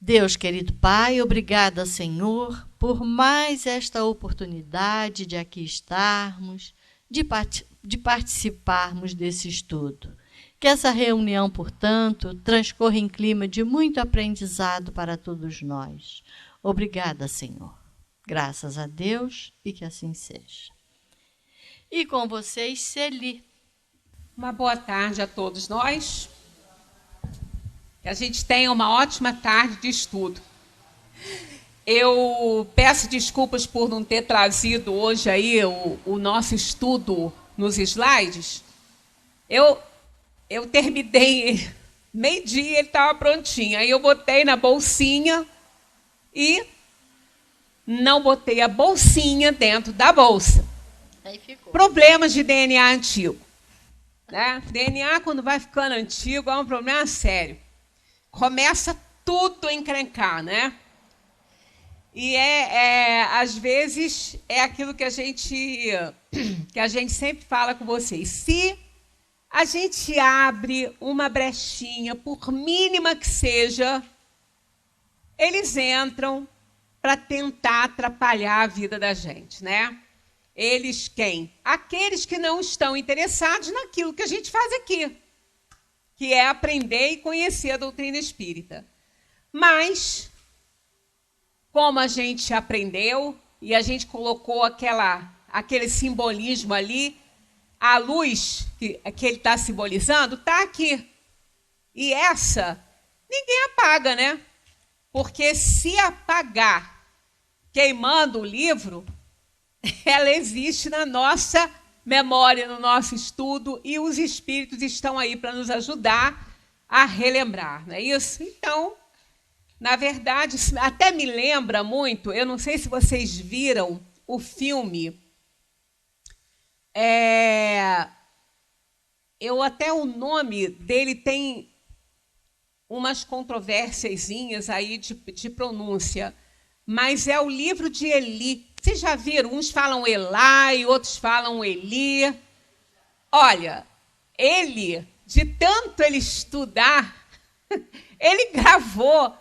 Deus, querido Pai, obrigada, Senhor, por mais esta oportunidade de aqui estarmos, de participarmos desse estudo. Que essa reunião, portanto, transcorra em clima de muito aprendizado para todos nós. Obrigada, Senhor. Graças a Deus e que assim seja. E com vocês, Celi. Uma boa tarde a todos nós. Que a gente tenha uma ótima tarde de estudo. Eu peço desculpas por não ter trazido hoje aí o nosso estudo nos slides. Eu terminei meio-dia, ele estava prontinho. Aí eu botei na bolsinha e não botei a bolsinha dentro da bolsa. Aí ficou. Problemas de DNA antigo. Né? DNA, quando vai ficando antigo, é um problema sério. Começa tudo a encrencar, né? E às vezes, é aquilo que a gente sempre fala com vocês. Se a gente abre uma brechinha, por mínima que seja, eles entram para tentar atrapalhar a vida da gente, né? Eles quem? Aqueles que não estão interessados naquilo que a gente faz aqui, que é aprender e conhecer a doutrina espírita. Mas, como a gente aprendeu e a gente colocou aquele simbolismo ali, a luz que ele está simbolizando está aqui. E essa, ninguém apaga, né? Porque se apagar queimando o livro, ela existe na nossa memória, no nosso estudo, e os espíritos estão aí para nos ajudar a relembrar, não é isso? Então, na verdade, até me lembra muito, eu não sei se vocês viram o filme, até o nome dele tem umas controvérsiazinhas aí de pronúncia, mas é o livro de Eli. Vocês já viram? Uns falam Elai, outros falam Eli. Olha, de tanto ele estudar, ele gravou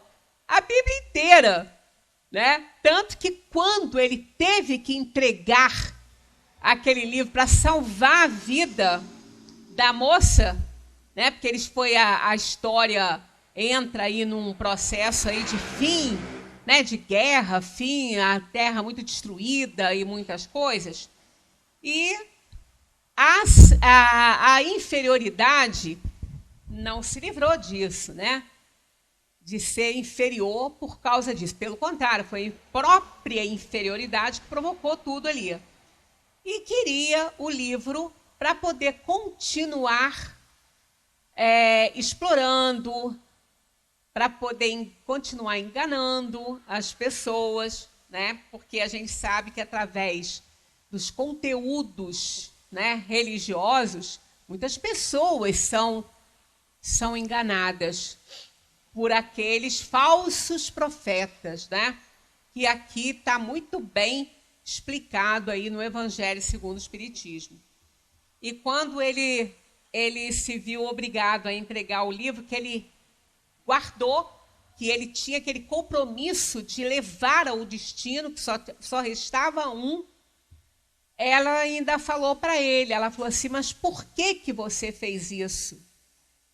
a Bíblia inteira, né? Tanto que quando ele teve que entregar aquele livro para salvar a vida da moça, né? Porque a história entra aí num processo aí de fim, né, de guerra, fim, a terra muito destruída e muitas coisas. E a inferioridade não se livrou disso, né? De ser inferior por causa disso. Pelo contrário, foi a própria inferioridade que provocou tudo ali. E queria o livro para poder continuar explorando, para poder continuar enganando as pessoas, né? Porque a gente sabe que através dos conteúdos, né, religiosos, muitas pessoas são enganadas por aqueles falsos profetas, né? Que aqui está muito bem explicado aí no Evangelho segundo o Espiritismo. E quando ele se viu obrigado a entregar o livro, que ele guardou, que ele tinha aquele compromisso de levar ao destino, que só restava um, ela ainda falou para ele, ela falou assim, mas por que você fez isso?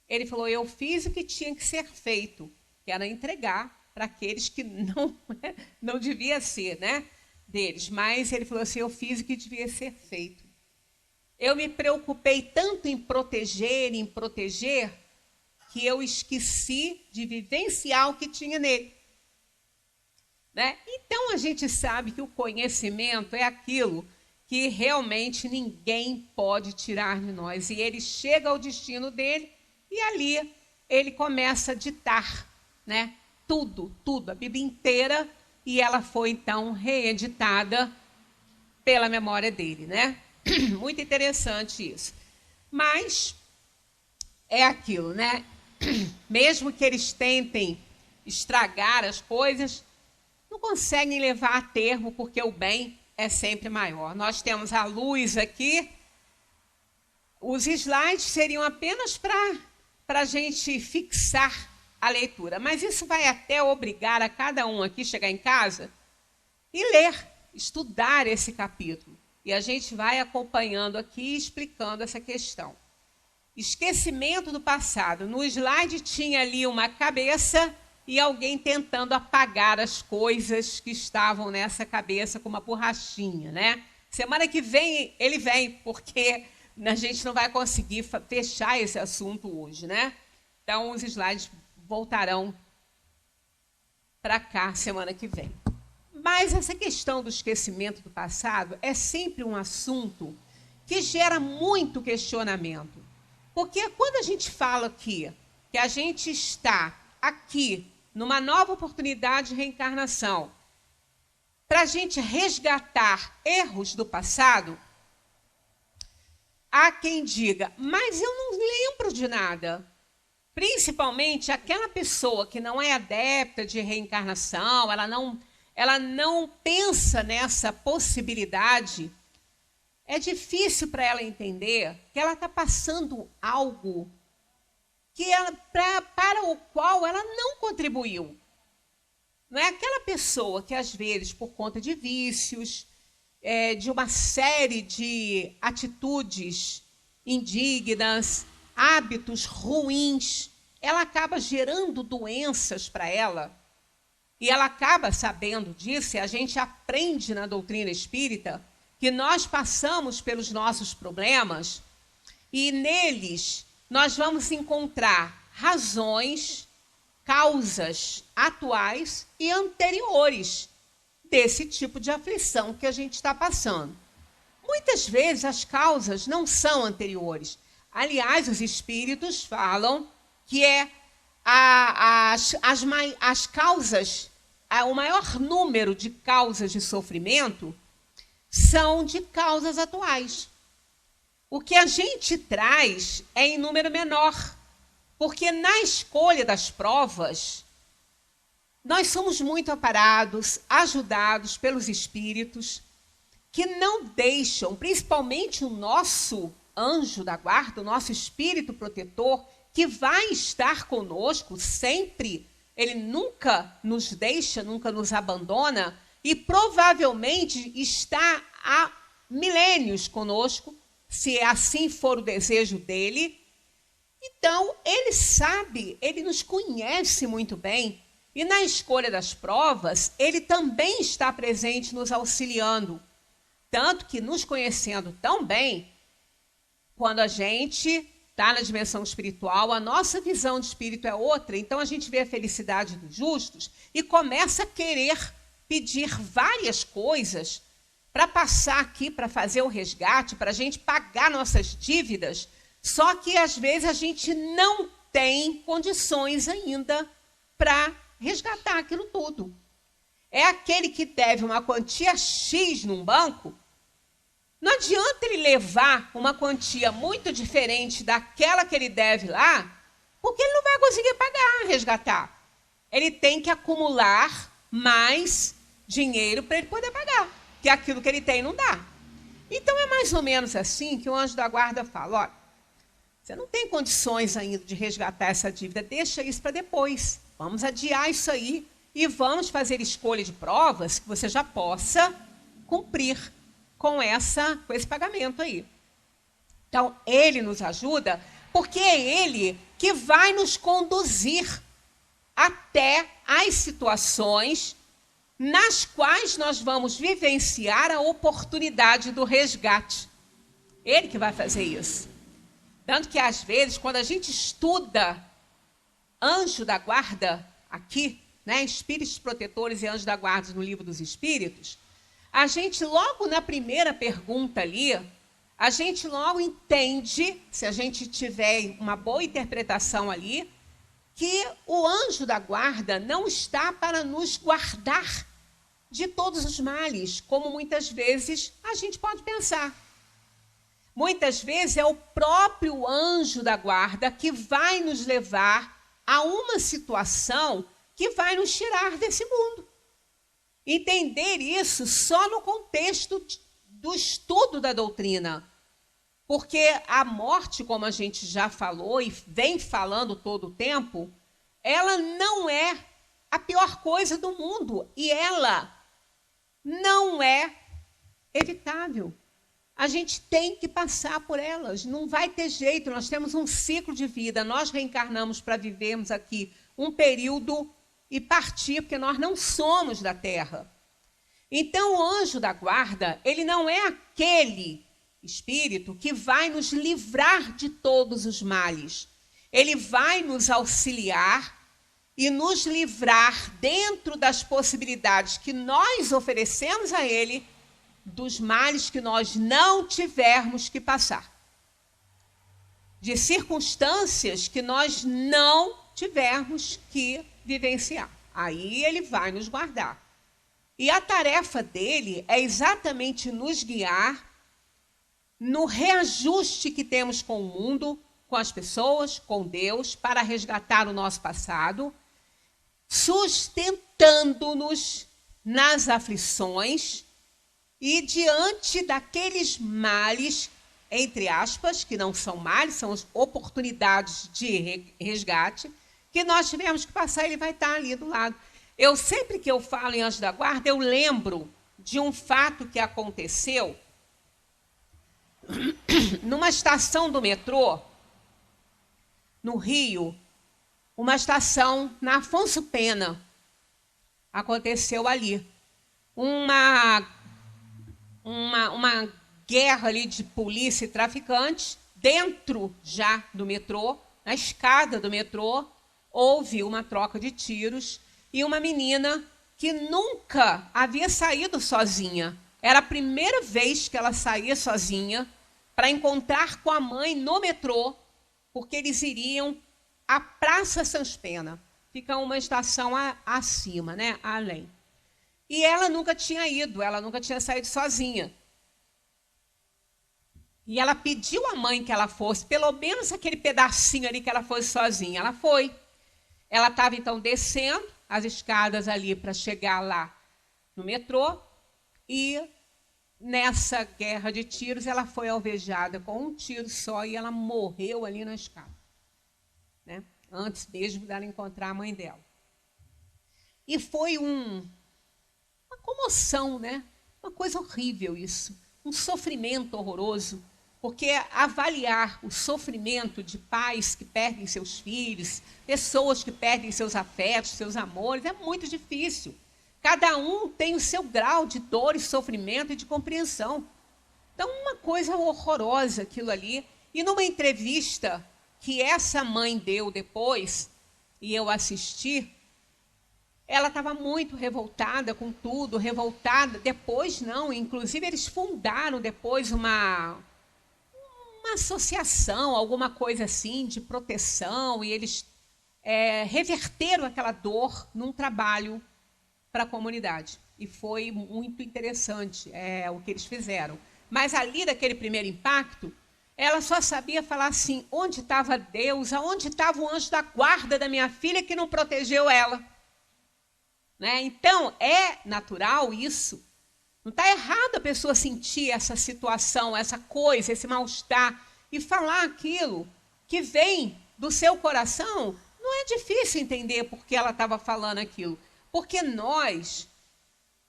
Ele falou, eu fiz o que tinha que ser feito, que era entregar para aqueles que não devia ser, né, deles. Mas ele falou assim, eu fiz o que devia ser feito. Eu me preocupei tanto em proteger, que eu esqueci de vivenciar o que tinha nele. Né? Então, a gente sabe que o conhecimento é aquilo que realmente ninguém pode tirar de nós. E ele chega ao destino dele e ali ele começa a ditar, né? Tudo, a Bíblia inteira, e ela foi, então, reeditada pela memória dele. Né? Muito interessante isso. Mas é aquilo, né? Mesmo que eles tentem estragar as coisas, não conseguem levar a termo, porque o bem é sempre maior. Nós temos a luz aqui. Os slides seriam apenas para a gente fixar a leitura. Mas isso vai até obrigar a cada um aqui chegar em casa e ler, estudar esse capítulo. E a gente vai acompanhando aqui, explicando essa questão. Esquecimento do passado. No slide tinha ali uma cabeça e alguém tentando apagar as coisas que estavam nessa cabeça com uma borrachinha, né? Semana que vem ele vem, porque a gente não vai conseguir fechar esse assunto hoje, né? Então, os slides voltarão para cá semana que vem. Mas essa questão do esquecimento do passado é sempre um assunto que gera muito questionamento. Porque quando a gente fala aqui que a gente está aqui numa nova oportunidade de reencarnação, para a gente resgatar erros do passado, há quem diga, mas eu não lembro de nada. Principalmente aquela pessoa que não é adepta de reencarnação, ela não pensa nessa possibilidade. É difícil para ela entender que ela está passando algo que para o qual ela não contribuiu. Não é aquela pessoa que, às vezes, por conta de vícios, de uma série de atitudes indignas, hábitos ruins, ela acaba gerando doenças para ela. E ela acaba sabendo disso, e a gente aprende na doutrina espírita que nós passamos pelos nossos problemas e neles nós vamos encontrar razões, causas atuais e anteriores desse tipo de aflição que a gente está passando. Muitas vezes as causas não são anteriores. Aliás, os espíritos falam que as causas, o maior número de causas de sofrimento são de causas atuais. O que a gente traz é em número menor, porque na escolha das provas, nós somos muito amparados, ajudados pelos espíritos, que não deixam, principalmente o nosso anjo da guarda, o nosso espírito protetor, que vai estar conosco sempre, ele nunca nos deixa, nunca nos abandona, e provavelmente está há milênios conosco, se assim for o desejo dele. Então, ele sabe, ele nos conhece muito bem, e na escolha das provas, ele também está presente nos auxiliando. Tanto que, nos conhecendo tão bem, quando a gente está na dimensão espiritual, a nossa visão de espírito é outra, então a gente vê a felicidade dos justos e começa a querer pedir várias coisas para passar aqui, para fazer o resgate, para a gente pagar nossas dívidas, só que às vezes a gente não tem condições ainda para resgatar aquilo tudo. É aquele que deve uma quantia X num banco, não adianta ele levar uma quantia muito diferente daquela que ele deve lá, porque ele não vai conseguir pagar, resgatar. Ele tem que acumular mais dinheiro para ele poder pagar, que aquilo que ele tem não dá. Então é mais ou menos assim que o anjo da guarda fala, olha, você não tem condições ainda de resgatar essa dívida, deixa isso para depois. Vamos adiar isso aí e vamos fazer escolha de provas que você já possa cumprir com esse pagamento aí. Então, ele nos ajuda porque é ele que vai nos conduzir até as situações nas quais nós vamos vivenciar a oportunidade do resgate. Ele que vai fazer isso. Tanto que, às vezes, quando a gente estuda anjo da guarda aqui, né, espíritos protetores e anjos da guarda no livro dos espíritos, a gente logo na primeira pergunta ali, a gente logo entende, se a gente tiver uma boa interpretação ali, que o anjo da guarda não está para nos guardar de todos os males, como muitas vezes a gente pode pensar. Muitas vezes é o próprio anjo da guarda que vai nos levar a uma situação que vai nos tirar desse mundo. Entender isso só no contexto do estudo da doutrina. Porque a morte, como a gente já falou e vem falando todo o tempo, ela não é a pior coisa do mundo e ela não é evitável. A gente tem que passar por elas, não vai ter jeito, nós temos um ciclo de vida, nós reencarnamos para vivermos aqui um período e partir, porque nós não somos da Terra. Então, o anjo da guarda, ele não é aquele espírito que vai nos livrar de todos os males. Ele vai nos auxiliar e nos livrar dentro das possibilidades que nós oferecemos a ele, dos males que nós não tivermos que passar. De circunstâncias que nós não tivermos que vivenciar. Aí ele vai nos guardar. E a tarefa dele é exatamente nos guiar no reajuste que temos com o mundo, com as pessoas, com Deus, para resgatar o nosso passado, sustentando-nos nas aflições e diante daqueles males, entre aspas, que não são males, são as oportunidades de resgate, que nós tivemos que passar, ele vai estar ali do lado. Sempre que eu falo em anjo da guarda, eu lembro de um fato que aconteceu numa estação do metrô, no Rio, uma estação na Afonso Pena. Aconteceu ali. Uma guerra ali de polícia e traficantes, dentro já do metrô, na escada do metrô, houve uma troca de tiros e uma menina que nunca havia saído sozinha. Era a primeira vez que ela saía sozinha para encontrar com a mãe no metrô, porque eles iriam à Praça Sans Pena. Fica uma estação acima, né? Além. E ela nunca tinha ido, ela nunca tinha saído sozinha. E ela pediu à mãe que ela fosse, pelo menos aquele pedacinho ali que ela fosse sozinha. Ela foi. Ela estava, então, descendo as escadas ali para chegar lá no metrô. E nessa guerra de tiros, ela foi alvejada com um tiro só e ela morreu ali na escada. Né? Antes mesmo dela encontrar a mãe dela. E foi uma comoção, né? Uma coisa horrível isso. Um sofrimento horroroso. Porque avaliar o sofrimento de pais que perdem seus filhos, pessoas que perdem seus afetos, seus amores, é muito difícil. Cada um tem o seu grau de dor e sofrimento e de compreensão. Então, uma coisa horrorosa aquilo ali. E numa entrevista que essa mãe deu depois, e eu assisti, ela estava muito revoltada com tudo, revoltada. Depois não, inclusive eles fundaram depois uma associação, alguma coisa assim, de proteção, e eles reverteram aquela dor num trabalho para a comunidade. E foi muito interessante o que eles fizeram. Mas ali, daquele primeiro impacto, ela só sabia falar assim, onde estava Deus, aonde estava o anjo da guarda da minha filha que não protegeu ela? Né? Então, é natural isso. Não está errado a pessoa sentir essa situação, essa coisa, esse mal-estar, e falar aquilo que vem do seu coração. Não é difícil entender por que ela estava falando aquilo. Porque nós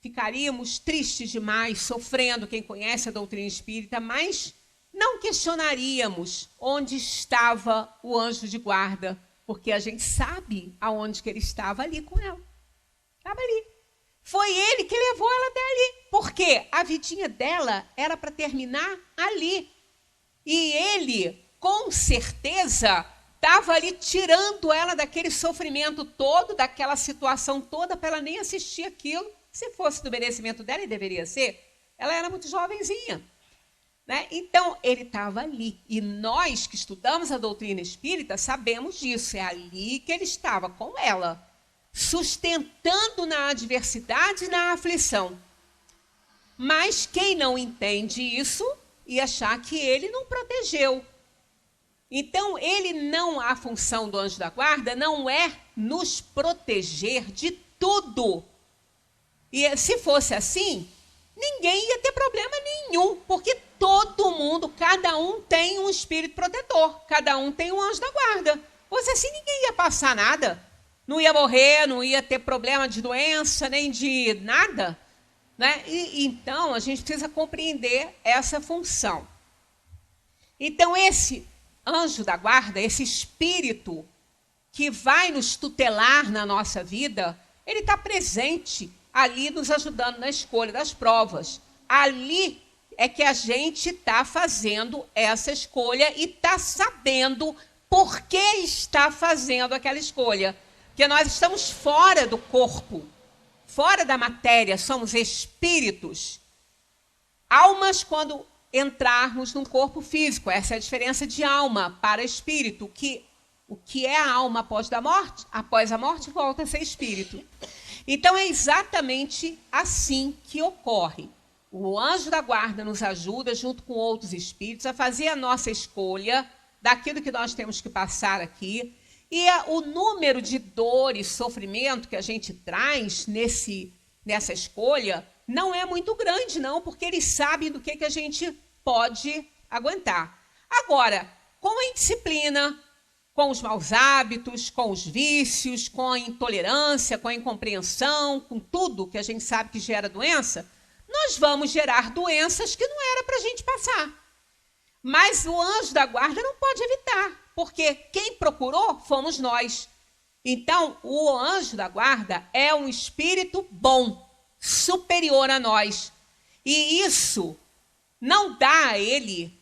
ficaríamos tristes demais, sofrendo, quem conhece a doutrina espírita, mas não questionaríamos onde estava o anjo de guarda, porque a gente sabe aonde que ele estava ali com ela. Estava ali. Foi ele que levou ela até ali. Porque a vidinha dela era para terminar ali. E ele, com certeza, estava ali tirando ela daquele sofrimento todo, daquela situação toda, para ela nem assistir aquilo. Se fosse do merecimento dela, e deveria ser, ela era muito jovenzinha. Né? Então, ele estava ali. E nós que estudamos a doutrina espírita sabemos disso. É ali que ele estava com ela, sustentando na adversidade e na aflição. Mas quem não entende isso ia achar que ele não protegeu. Então, a função do anjo da guarda não é nos proteger de tudo. E se fosse assim, ninguém ia ter problema nenhum, porque todo mundo, cada um tem um espírito protetor, cada um tem um anjo da guarda. Fosse assim, ninguém ia passar nada. não ia morrer, não ia ter problema de doença, nem de nada, né? Então, a gente precisa compreender essa função. Então, esse anjo da guarda, esse espírito que vai nos tutelar na nossa vida, ele está presente ali nos ajudando na escolha das provas. Ali é que a gente está fazendo essa escolha e está sabendo por que está fazendo aquela escolha. Porque nós estamos fora do corpo, fora da matéria, somos espíritos. Almas quando entrarmos num corpo físico. Essa é a diferença de alma para espírito. O que é a alma após a morte? Após a morte volta a ser espírito. Então é exatamente assim que ocorre. O anjo da guarda nos ajuda, junto com outros espíritos, a fazer a nossa escolha daquilo que nós temos que passar aqui. E o número de dor e sofrimento que a gente traz nessa escolha não é muito grande, não, porque eles sabem do que a gente pode aguentar. Agora, com a indisciplina, com os maus hábitos, com os vícios, com a intolerância, com a incompreensão, com tudo que a gente sabe que gera doença, nós vamos gerar doenças que não era para a gente passar. Mas o anjo da guarda não pode evitar, porque quem procurou fomos nós. Então, o anjo da guarda é um espírito bom, superior a nós. E isso não dá a ele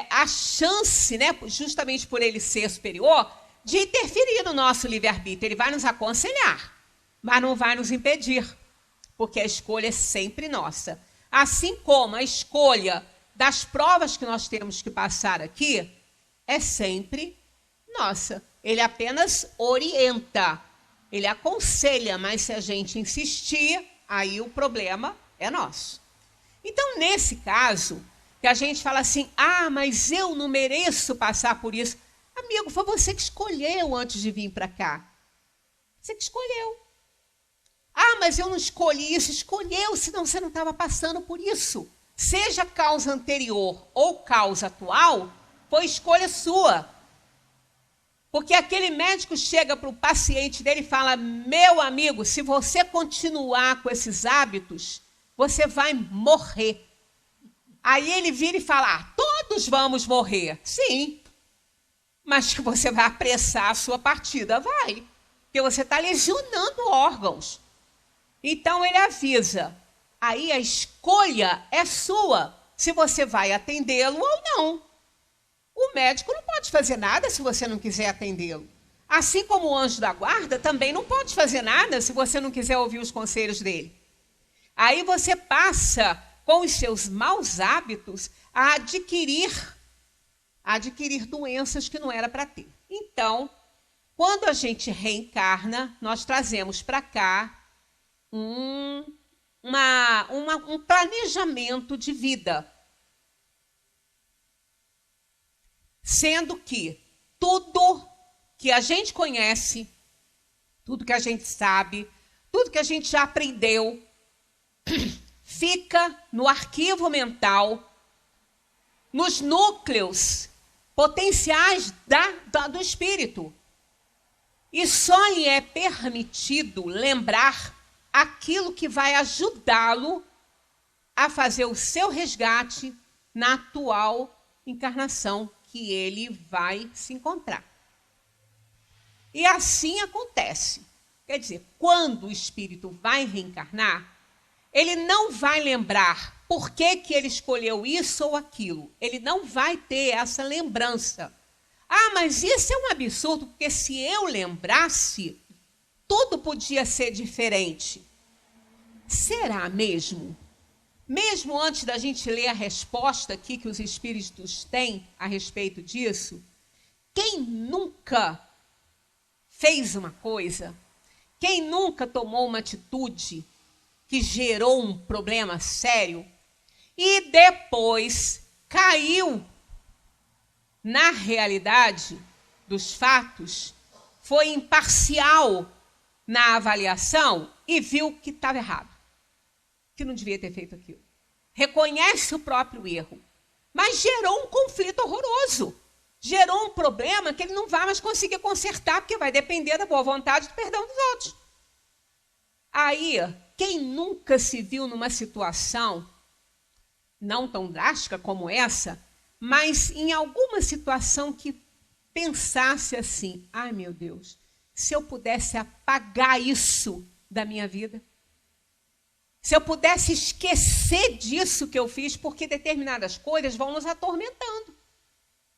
a chance, né, justamente por ele ser superior, de interferir no nosso livre-arbítrio. Ele vai nos aconselhar, mas não vai nos impedir, porque a escolha é sempre nossa. Assim como a escolha das provas que nós temos que passar aqui é sempre nossa. Ele apenas orienta, ele aconselha, mas se a gente insistir, aí o problema é nosso. Então, nesse caso, que a gente fala assim, mas eu não mereço passar por isso. Amigo, foi você que escolheu antes de vir para cá. Você que escolheu. Mas eu não escolhi isso. Escolheu, senão você não estava passando por isso. Seja causa anterior ou causa atual, foi escolha sua. Porque aquele médico chega para o paciente dele e fala, meu amigo, se você continuar com esses hábitos, você vai morrer. Aí ele vira e fala, todos vamos morrer. Sim, mas que você vai apressar a sua partida, vai. Porque você está lesionando órgãos. Então ele avisa, aí a escolha é sua, se você vai atendê-lo ou não. O médico não pode fazer nada se você não quiser atendê-lo. Assim como o anjo da guarda também não pode fazer nada se você não quiser ouvir os conselhos dele. Aí você passa, com os seus maus hábitos, a adquirir doenças que não era para ter. Então, quando a gente reencarna, nós trazemos para cá um planejamento de vida. Sendo que tudo que a gente conhece, tudo que a gente sabe, tudo que a gente já aprendeu, fica no arquivo mental, nos núcleos potenciais do espírito. E só lhe é permitido lembrar aquilo que vai ajudá-lo a fazer o seu resgate na atual encarnação que ele vai se encontrar. E assim acontece. Quer dizer, quando o espírito vai reencarnar, ele não vai lembrar por que ele escolheu isso ou aquilo. Ele não vai ter essa lembrança. Mas isso é um absurdo, porque se eu lembrasse, tudo podia ser diferente. Será mesmo? Mesmo antes da gente ler a resposta aqui que os espíritos têm a respeito disso, quem nunca fez uma coisa, quem nunca tomou uma atitude que gerou um problema sério e depois caiu na realidade dos fatos, foi imparcial na avaliação e viu que estava errado, que não devia ter feito aquilo. Reconhece o próprio erro, mas gerou um conflito horroroso. gerou um problema que ele não vai mais conseguir consertar, porque vai depender da boa vontade e do perdão dos outros. Aí, quem nunca se viu numa situação, não tão drástica como essa, mas em alguma situação que pensasse assim, ai meu Deus, se eu pudesse apagar isso da minha vida, se eu pudesse esquecer disso que eu fiz, porque determinadas coisas vão nos atormentando.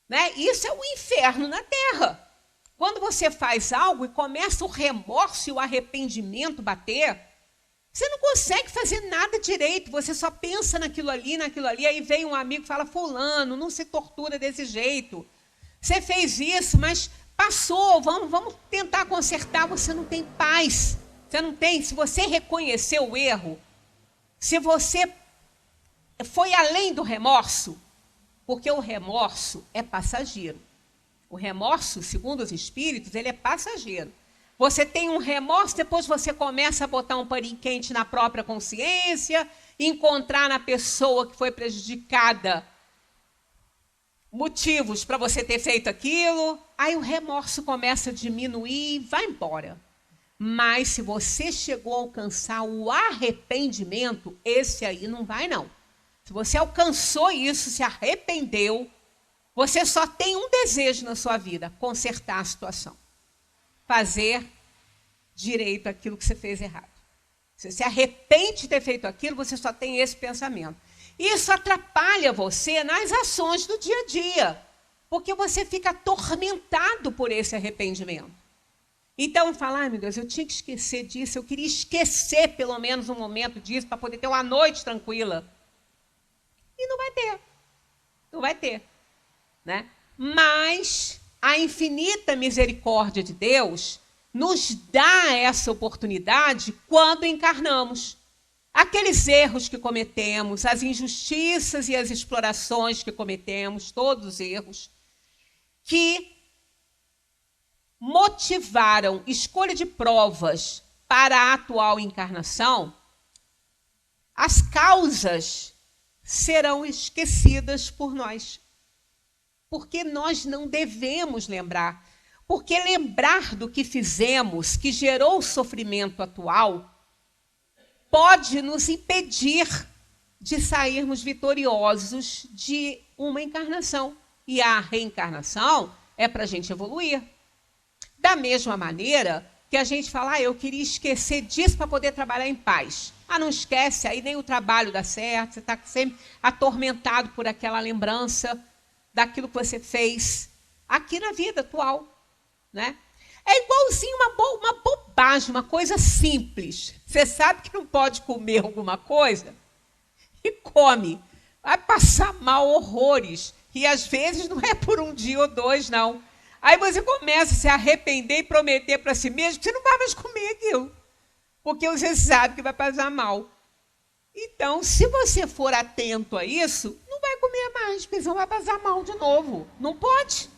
Né? Isso é o inferno na terra. Quando você faz algo e começa o remorso e o arrependimento bater, você não consegue fazer nada direito, você só pensa naquilo ali, aí vem um amigo e fala, fulano, não se tortura desse jeito. Você fez isso, mas passou, vamos tentar consertar, você não tem paz. Você não tem, se você reconhecer o erro, se você foi além do remorso, porque o remorso é passageiro. O remorso, segundo os espíritos, ele é passageiro. Você tem um remorso, depois você começa a botar um paninho quente na própria consciência, encontrar na pessoa que foi prejudicada motivos para você ter feito aquilo, aí o remorso começa a diminuir e vai embora. Mas se você chegou a alcançar o arrependimento, esse aí não vai não. Se você alcançou isso, se arrependeu, você só tem um desejo na sua vida, consertar a situação. Fazer direito aquilo que você fez errado. Você se arrepende de ter feito aquilo, você só tem esse pensamento. Isso atrapalha você nas ações do dia a dia, porque você fica atormentado por esse arrependimento. Então, fala, ai meu Deus, eu tinha que esquecer disso, eu queria esquecer pelo menos um momento disso, para poder ter uma noite tranquila. E não vai ter. Não vai ter. Né? Mas a infinita misericórdia de Deus nos dá essa oportunidade quando encarnamos. Aqueles erros que cometemos, as injustiças e as explorações que cometemos, todos os erros, que motivaram escolha de provas para a atual encarnação, as causas serão esquecidas por nós. Porque nós não devemos lembrar. Porque lembrar do que fizemos, que gerou o sofrimento atual, pode nos impedir de sairmos vitoriosos de uma encarnação. E a reencarnação é para a gente evoluir. Da mesma maneira que a gente fala, eu queria esquecer disso para poder trabalhar em paz. Não esquece, aí nem o trabalho dá certo, você está sempre atormentado por aquela lembrança daquilo que você fez aqui na vida atual. Né? É igualzinho uma bobagem, uma coisa simples. Você sabe que não pode comer alguma coisa e come. Vai passar mal horrores. E às vezes não é por um dia ou dois, não. Aí você começa a se arrepender e prometer para si mesmo que você não vai mais comer aquilo. Porque você sabe que vai passar mal. Então, se você for atento a isso, não vai comer mais, porque senão vai passar mal de novo. Não pode.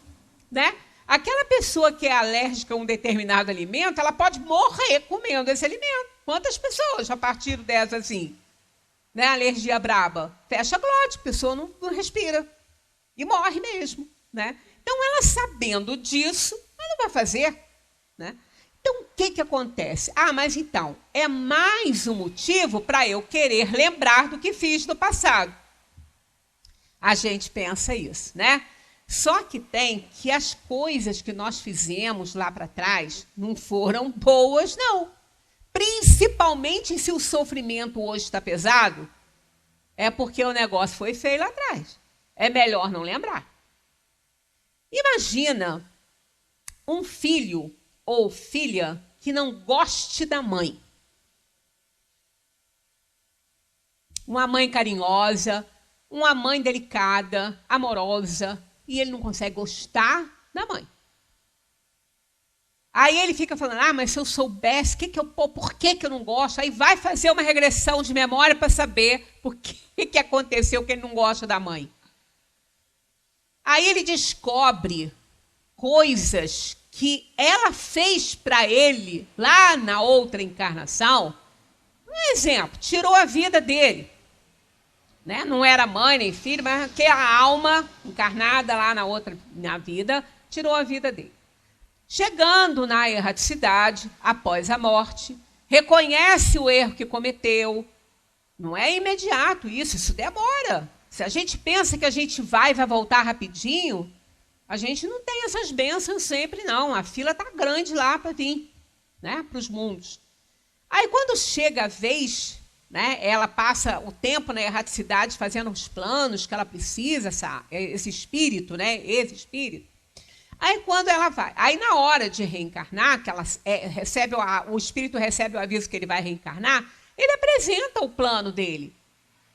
Né? Aquela pessoa que é alérgica a um determinado alimento, ela pode morrer comendo esse alimento. Quantas pessoas já partiram dessa assim? Né? Alergia braba. Fecha a glote, a pessoa não respira. E morre mesmo. Né? Então, ela sabendo disso, ela não vai fazer. Né? Então, o que acontece? Mas então, é mais um motivo para eu querer lembrar do que fiz no passado. A gente pensa isso, né? Só que tem que as coisas que nós fizemos lá para trás não foram boas, não. Principalmente se o sofrimento hoje está pesado, é porque o negócio foi feio lá atrás. É melhor não lembrar. Imagina um filho ou filha que não goste da mãe. Uma mãe carinhosa, uma mãe delicada, amorosa, e ele não consegue gostar da mãe. Aí ele fica falando, mas se eu soubesse, por que eu não gosto? Aí vai fazer uma regressão de memória para saber por que aconteceu que ele não gosta da mãe. Aí ele descobre coisas que ela fez para ele lá na outra encarnação. Um exemplo, tirou a vida dele. né? Não era mãe nem filho, mas que a alma encarnada lá na vida tirou a vida dele. Chegando na erraticidade, após a morte, reconhece o erro que cometeu. Não é imediato isso demora. Se a gente pensa que a gente vai voltar rapidinho, a gente não tem essas bênçãos sempre, não. A fila está grande lá para vir, né, para os mundos. Aí, quando chega a vez, né, ela passa o tempo na erraticidade fazendo os planos que ela precisa, esse espírito, né, esse espírito. Aí, quando ela vai, aí na hora de reencarnar, que ela o espírito recebe o aviso que ele vai reencarnar, ele apresenta o plano dele,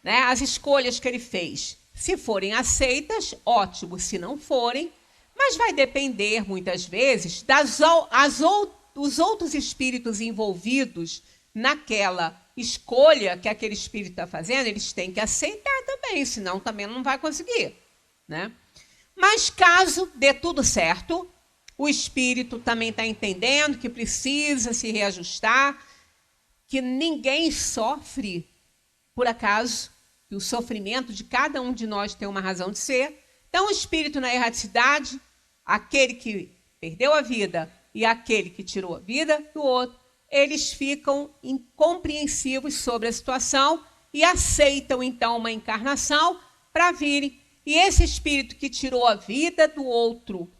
né, as escolhas que ele fez. Se forem aceitas, ótimo. Se não forem, mas vai depender, muitas vezes, dos outros espíritos envolvidos naquela escolha que aquele espírito está fazendo, eles têm que aceitar também, senão também não vai conseguir, né? Mas caso dê tudo certo, o espírito também está entendendo que precisa se reajustar, que ninguém sofre por acaso, que o sofrimento de cada um de nós tem uma razão de ser. Então, o espírito na erraticidade, aquele que perdeu a vida e aquele que tirou a vida do outro, eles ficam incompreensivos sobre a situação e aceitam, então, uma encarnação para virem. E esse espírito que tirou a vida do outro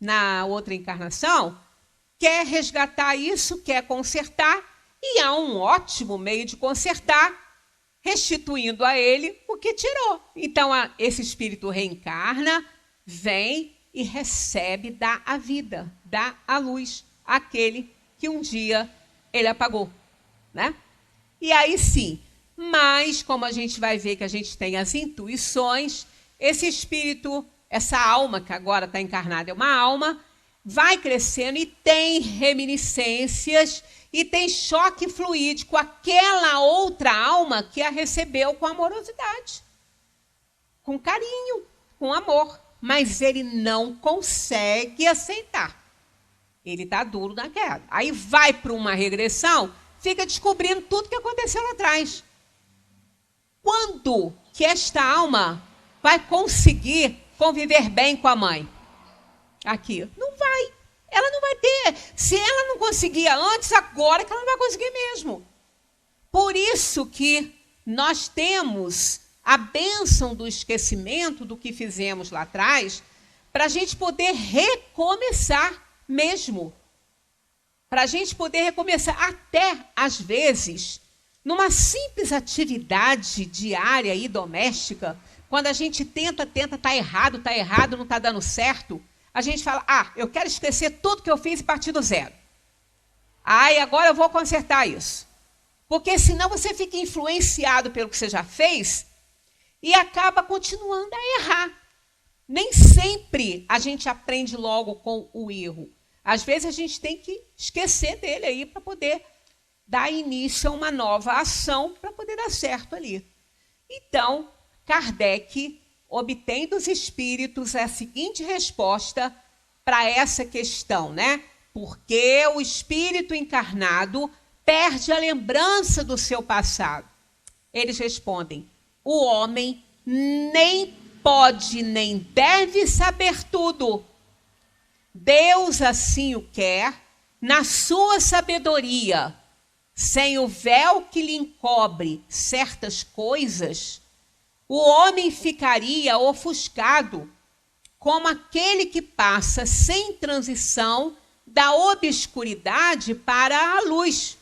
na outra encarnação quer resgatar isso, quer consertar, e há um ótimo meio de consertar, restituindo a ele o que tirou. Então, esse espírito reencarna, vem e recebe, dá a vida, dá a luz àquele que um dia ele apagou, né? E aí sim, mas como a gente vai ver que a gente tem as intuições, esse espírito, essa alma que agora está encarnada é uma alma, vai crescendo e tem reminiscências e tem choque fluídico com aquela outra alma que a recebeu com amorosidade, com carinho, com amor. Mas ele não consegue aceitar. Ele está duro na queda. Aí vai para uma regressão, fica descobrindo tudo que aconteceu lá atrás. Quando que esta alma vai conseguir conviver bem com a mãe? Aqui. Não vai. Ela não vai ter. Se ela não conseguia antes, agora que ela não vai conseguir mesmo. Por isso que nós temos a bênção do esquecimento do que fizemos lá atrás, para a gente poder recomeçar mesmo. Para a gente poder recomeçar até, às vezes, numa simples atividade diária e doméstica, quando a gente tenta, está errado, não está dando certo, a gente fala, eu quero esquecer tudo que eu fiz e partir do zero. E agora eu vou consertar isso. Porque senão você fica influenciado pelo que você já fez e acaba continuando a errar. Nem sempre a gente aprende logo com o erro. Às vezes a gente tem que esquecer dele aí para poder dar início a uma nova ação para poder dar certo ali. Então, Kardec obtém dos espíritos a seguinte resposta para essa questão, né? Porque o espírito encarnado perde a lembrança do seu passado. Eles respondem: o homem nem pode nem deve saber tudo. Deus assim o quer, na sua sabedoria, sem o véu que lhe encobre certas coisas, o homem ficaria ofuscado, como aquele que passa sem transição da obscuridade para a luz.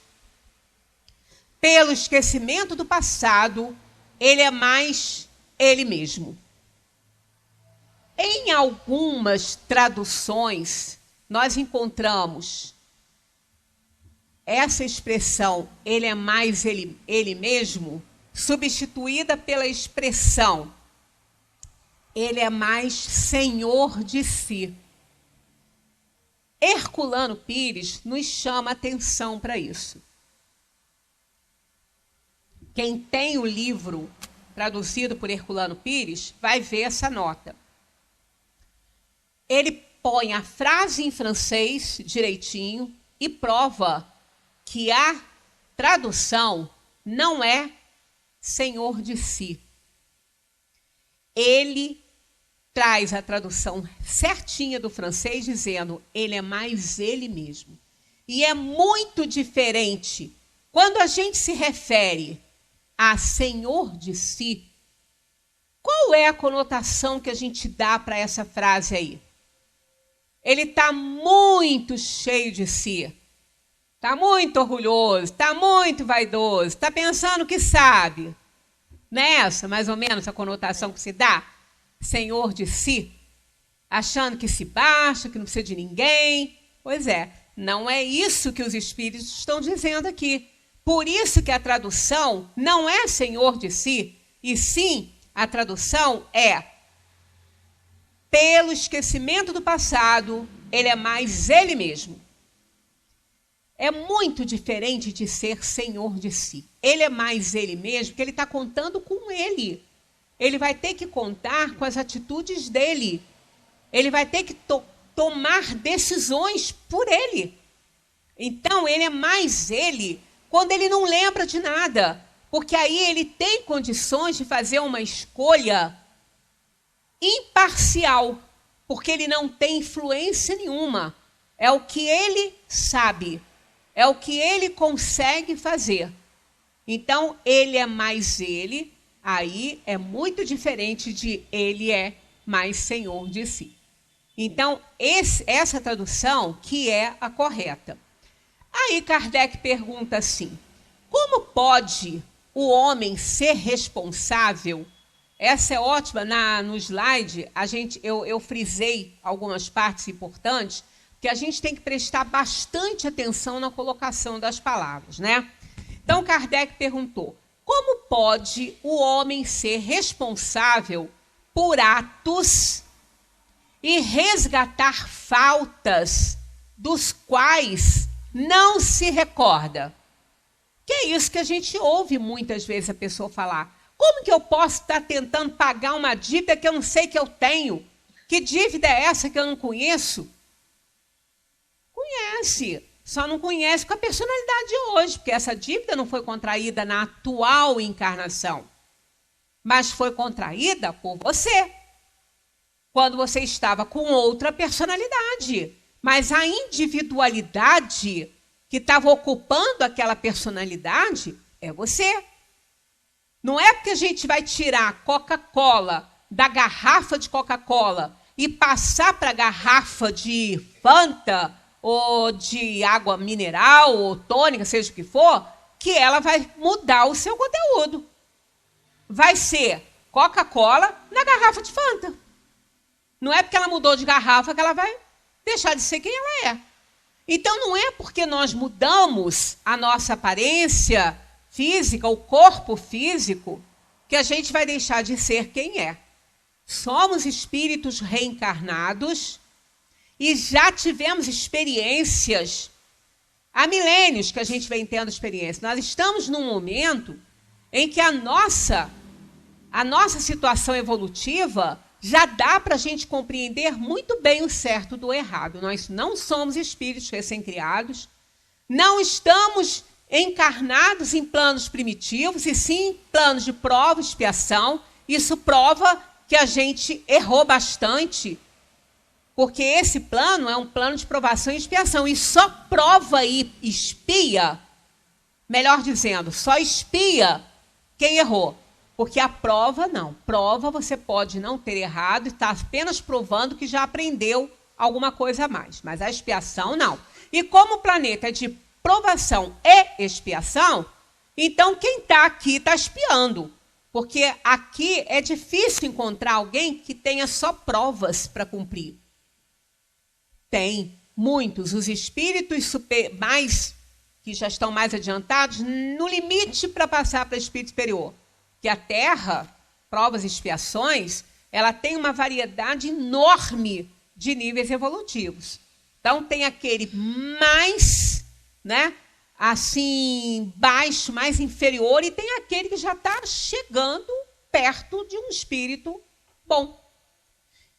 Pelo esquecimento do passado, ele é mais ele mesmo. Em algumas traduções, nós encontramos essa expressão, ele é mais ele mesmo, substituída pela expressão, ele é mais senhor de si. Herculano Pires nos chama a atenção para isso. Quem tem o livro traduzido por Herculano Pires vai ver essa nota. Ele põe a frase em francês direitinho e prova que a tradução não é senhor de si, ele traz a tradução certinha do francês, dizendo, ele é mais ele mesmo. E é muito diferente quando a gente se refere a Senhor de si. Qual é a conotação que a gente dá para essa frase aí? Ele está muito cheio de si, está muito orgulhoso, está muito vaidoso, está pensando que sabe. Nessa, mais ou menos, a conotação que se dá, Senhor de si, achando que se basta, que não precisa de ninguém. Pois é, não é isso que os Espíritos estão dizendo aqui. Por isso que a tradução não é Senhor de si, e sim, a tradução é, pelo esquecimento do passado, ele é mais ele mesmo. É muito diferente de ser Senhor de si. Ele é mais ele mesmo, porque ele está contando com ele. Ele vai ter que contar com as atitudes dele. Ele vai ter que tomar decisões por ele. Então, ele é mais ele quando ele não lembra de nada. Porque aí ele tem condições de fazer uma escolha imparcial. Porque ele não tem influência nenhuma. É o que ele sabe. É o que ele consegue fazer. Então, ele é mais ele, aí é muito diferente de ele é mais Senhor de si. Então, essa tradução que é a correta. Aí Kardec pergunta assim, como pode o homem ser responsável? Essa é ótima, no slide eu frisei algumas partes importantes, que a gente tem que prestar bastante atenção na colocação das palavras, né? Então, Kardec perguntou, como pode o homem ser responsável por atos e resgatar faltas dos quais não se recorda? Que é isso que a gente ouve muitas vezes a pessoa falar. Como que eu posso estar tentando pagar uma dívida que eu não sei que eu tenho? Que dívida é essa que eu não conheço? Conhece, só não conhece com a personalidade de hoje, porque essa dívida não foi contraída na atual encarnação, mas foi contraída por você, quando você estava com outra personalidade. Mas a individualidade que estava ocupando aquela personalidade é você. Não é porque a gente vai tirar Coca-Cola da garrafa de Coca-Cola e passar para a garrafa de Fanta, ou de água mineral, ou tônica, seja o que for, que ela vai mudar o seu conteúdo. Vai ser Coca-Cola na garrafa de Fanta. Não é porque ela mudou de garrafa que ela vai deixar de ser quem ela é. Então, não é porque nós mudamos a nossa aparência física, o corpo físico, que a gente vai deixar de ser quem é. Somos espíritos reencarnados e já tivemos experiências, há milênios que a gente vem tendo experiência. Nós estamos num momento em que a nossa situação evolutiva já dá para a gente compreender muito bem o certo do errado. Nós não somos espíritos recém-criados, não estamos encarnados em planos primitivos, e sim em planos de prova e expiação. Isso prova que a gente errou bastante, porque esse plano é um plano de provação e expiação, e só prova e expia, melhor dizendo, só expia quem errou. Porque a prova não. Prova você pode não ter errado e está apenas provando que já aprendeu alguma coisa a mais. Mas a expiação não. E como o planeta é de provação e expiação, então quem está aqui está expiando. Porque aqui é difícil encontrar alguém que tenha só provas para cumprir. Tem muitos. Os espíritos que já estão mais adiantados, no limite para passar para o espírito superior. Que a Terra, provas e expiações, ela tem uma variedade enorme de níveis evolutivos. Então, tem aquele mais, assim, baixo, mais inferior, e tem aquele que já está chegando perto de um espírito bom.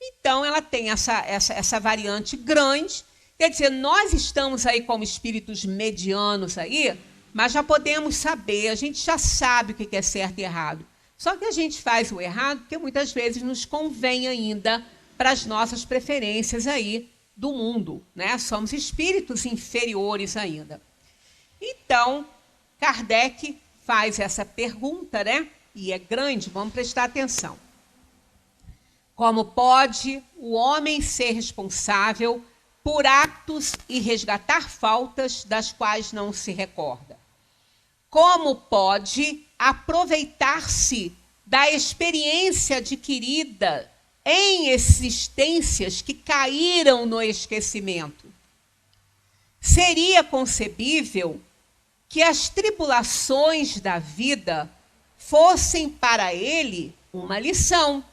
Então, ela tem essa variante grande. Quer dizer, nós estamos aí como espíritos medianos aí, mas já podemos saber, a gente já sabe o que é certo e errado. Só que a gente faz o errado porque muitas vezes nos convém ainda para as nossas preferências aí do mundo, né? Somos espíritos inferiores ainda. Então, Kardec faz essa pergunta, né? E é grande, vamos prestar atenção. Como pode o homem ser responsável por atos e resgatar faltas das quais não se recorda? Como pode aproveitar-se da experiência adquirida em existências que caíram no esquecimento? Seria concebível que as tribulações da vida fossem para ele uma lição,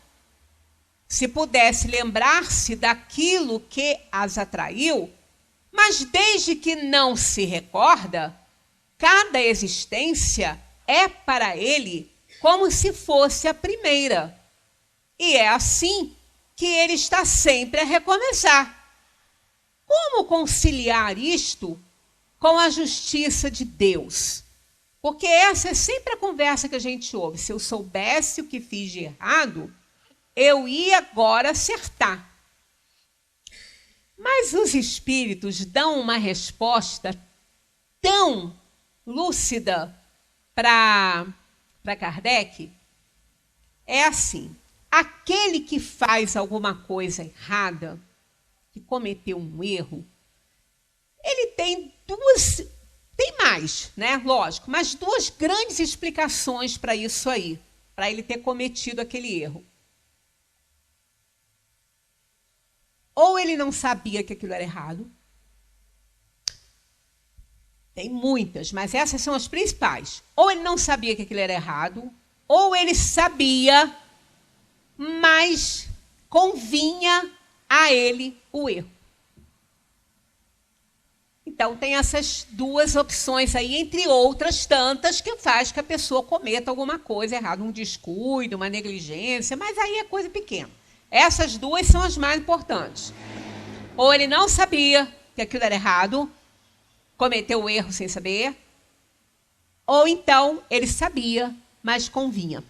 se pudesse lembrar-se daquilo que as atraiu, mas desde que não se recorda, cada existência é para ele como se fosse a primeira. E é assim que ele está sempre a recomeçar. Como conciliar isto com a justiça de Deus? Porque essa é sempre a conversa que a gente ouve. Se eu soubesse o que fiz de errado, eu ia agora acertar. Mas os espíritos dão uma resposta tão lúcida para Kardec. É assim: aquele que faz alguma coisa errada, que cometeu um erro, ele tem mais, né? Lógico, mas duas grandes explicações para isso aí, para ele ter cometido aquele erro. Ou ele não sabia que aquilo era errado. Tem muitas, mas essas são as principais. Ou ele não sabia que aquilo era errado, ou ele sabia, mas convinha a ele o erro. Então, tem essas duas opções aí, entre outras tantas, que faz que a pessoa cometa alguma coisa errada, um descuido, uma negligência, mas aí é coisa pequena. Essas duas são as mais importantes. Ou ele não sabia que aquilo era errado, cometeu o erro sem saber, ou então ele sabia, mas convinha.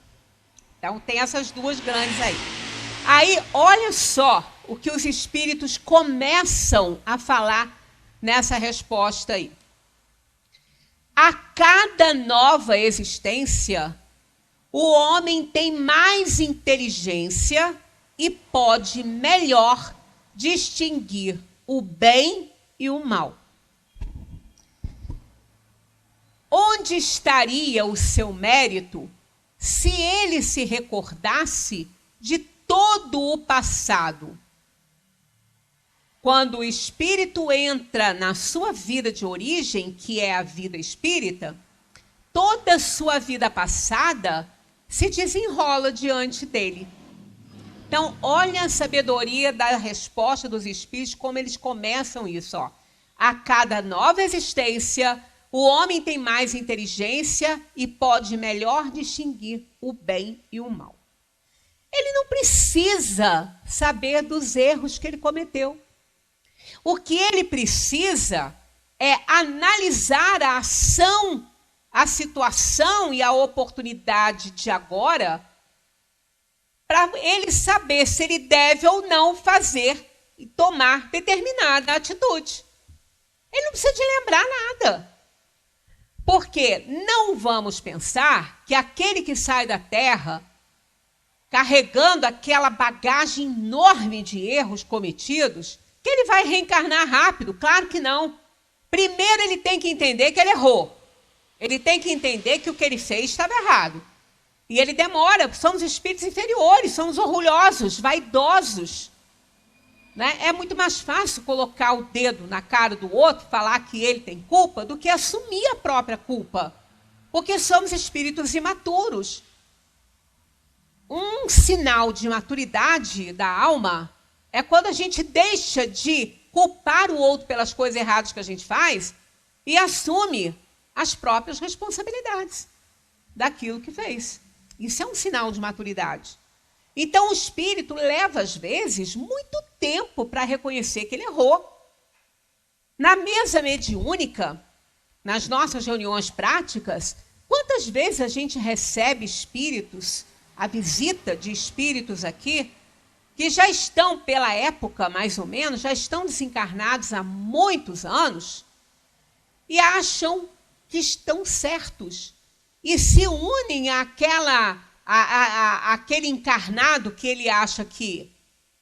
Então, tem essas duas grandes aí. Aí, olha só o que os espíritos começam a falar nessa resposta aí. A cada nova existência, o homem tem mais inteligência e pode melhor distinguir o bem e o mal. Onde estaria o seu mérito se ele se recordasse de todo o passado? Quando o espírito entra na sua vida de origem, que é a vida espírita, toda a sua vida passada se desenrola diante dele. Então, olha a sabedoria da resposta dos espíritos, como eles começam isso. Ó. A cada nova existência, o homem tem mais inteligência e pode melhor distinguir o bem e o mal. Ele não precisa saber dos erros que ele cometeu. O que ele precisa é analisar a ação, a situação e a oportunidade de agora, para ele saber se ele deve ou não fazer e tomar determinada atitude. Ele não precisa de lembrar nada. Porque não vamos pensar que aquele que sai da Terra carregando aquela bagagem enorme de erros cometidos, que ele vai reencarnar rápido. Claro que não. Primeiro ele tem que entender que ele errou. Ele tem que entender que o que ele fez estava errado. E ele demora. Somos espíritos inferiores, somos orgulhosos, vaidosos. Né? É muito mais fácil colocar o dedo na cara do outro, falar que ele tem culpa, do que assumir a própria culpa. Porque somos espíritos imaturos. Um sinal de maturidade da alma é quando a gente deixa de culpar o outro pelas coisas erradas que a gente faz e assume as próprias responsabilidades daquilo que fez. Isso é um sinal de maturidade. Então, o espírito leva, às vezes, muito tempo para reconhecer que ele errou. Na mesa mediúnica, nas nossas reuniões práticas, quantas vezes a gente recebe espíritos a visita de espíritos aqui, que já estão, pela época mais ou menos, já estão desencarnados há muitos anos, e acham que estão certos. E se unem àquele encarnado que ele acha que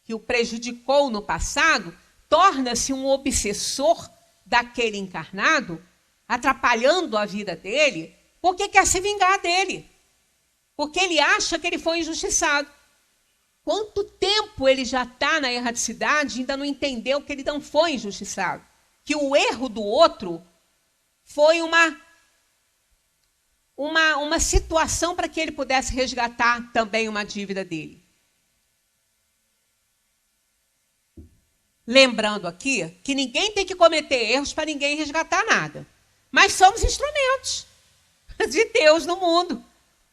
o prejudicou no passado, torna-se um obsessor daquele encarnado, atrapalhando a vida dele, porque quer se vingar dele. Porque ele acha que ele foi injustiçado. Quanto tempo ele já está na erradicidade e ainda não entendeu que ele não foi injustiçado? Que o erro do outro foi uma situação para que ele pudesse resgatar também uma dívida dele. Lembrando aqui que ninguém tem que cometer erros para ninguém resgatar nada. Mas somos instrumentos de Deus no mundo,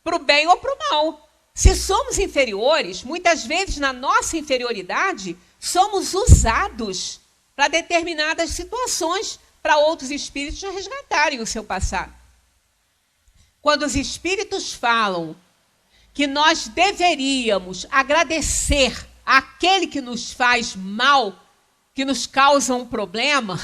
para o bem ou para o mal. Se somos inferiores, muitas vezes na nossa inferioridade, somos usados para determinadas situações, para outros espíritos resgatarem o seu passado. Quando os espíritos falam que nós deveríamos agradecer àquele que nos faz mal, que nos causa um problema,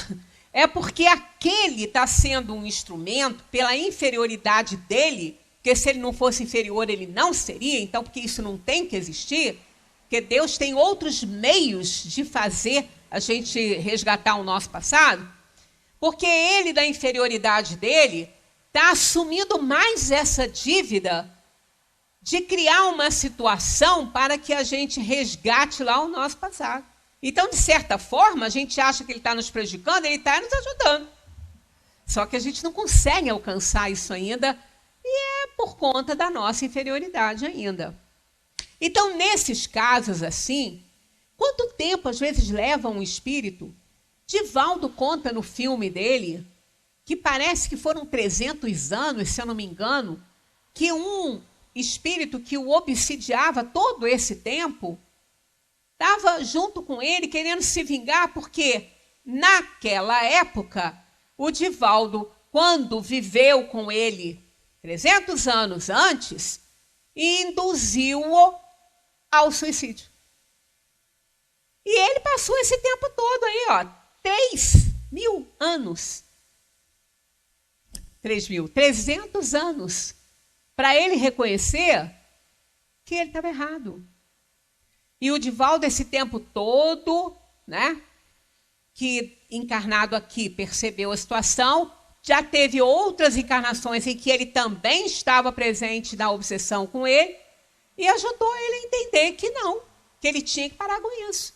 é porque aquele está sendo um instrumento pela inferioridade dele, porque se ele não fosse inferior, ele não seria, então porque isso não tem que existir, porque Deus tem outros meios de fazer a gente resgatar o nosso passado, porque ele, da inferioridade dele, está assumindo mais essa dívida de criar uma situação para que a gente resgate lá o nosso passado. Então, de certa forma, a gente acha que ele está nos prejudicando, ele está nos ajudando. Só que a gente não consegue alcançar isso ainda, e é por conta da nossa inferioridade ainda. Então, nesses casos assim, quanto tempo às vezes leva um espírito? Divaldo conta no filme dele, que parece que foram 300 anos, se eu não me engano, que um espírito que o obsidiava todo esse tempo estava junto com ele querendo se vingar, porque naquela época o Divaldo, quando viveu com ele 300 anos antes, induziu-o ao suicídio. E ele passou esse tempo todo aí, 3.000 anos. 300 anos para ele reconhecer que ele estava errado. E o Divaldo, esse tempo todo, né, que encarnado aqui percebeu a situação, já teve outras encarnações em que ele também estava presente na obsessão com ele e ajudou ele a entender que não, que ele tinha que parar com isso.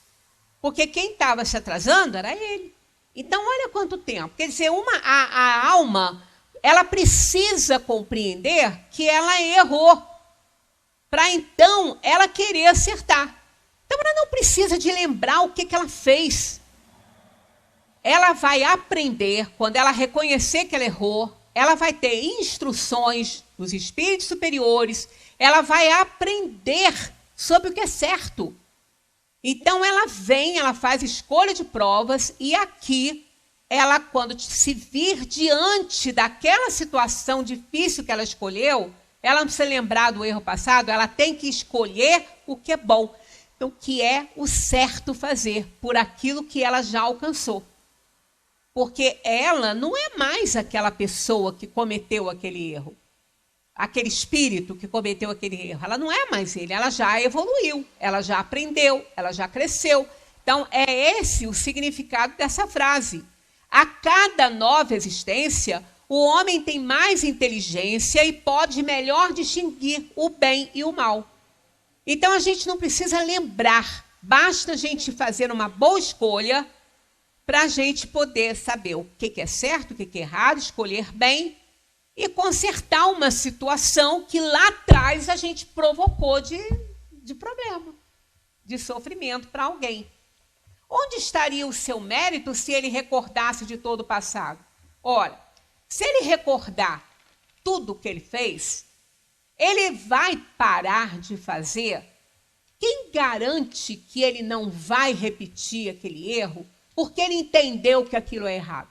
Porque quem estava se atrasando era ele. Então, olha quanto tempo. Quer dizer, a alma, ela precisa compreender que ela errou, para então ela querer acertar. Então, ela não precisa de lembrar o que ela fez. Ela vai aprender, quando ela reconhecer que ela errou, ela vai ter instruções dos espíritos superiores, ela vai aprender sobre o que é certo. Então, ela vem, ela faz escolha de provas, e aqui, ela, quando se vir diante daquela situação difícil que ela escolheu, ela não precisa lembrar do erro passado, ela tem que escolher o que é bom. Então, o que é o certo fazer por aquilo que ela já alcançou. Porque ela não é mais aquela pessoa que cometeu aquele erro. Aquele espírito que cometeu aquele erro. Ela não é mais ele, ela já evoluiu, ela já aprendeu, ela já cresceu. Então, é esse o significado dessa frase. A cada nova existência, o homem tem mais inteligência e pode melhor distinguir o bem e o mal. Então, a gente não precisa lembrar, basta a gente fazer uma boa escolha para a gente poder saber o que é certo, o que é errado, escolher bem e consertar uma situação que lá atrás a gente provocou de problema, de sofrimento para alguém. Onde estaria o seu mérito se ele recordasse de todo o passado? Ora, se ele recordar tudo o que ele fez, ele vai parar de fazer? Quem garante que ele não vai repetir aquele erro porque ele entendeu que aquilo é errado?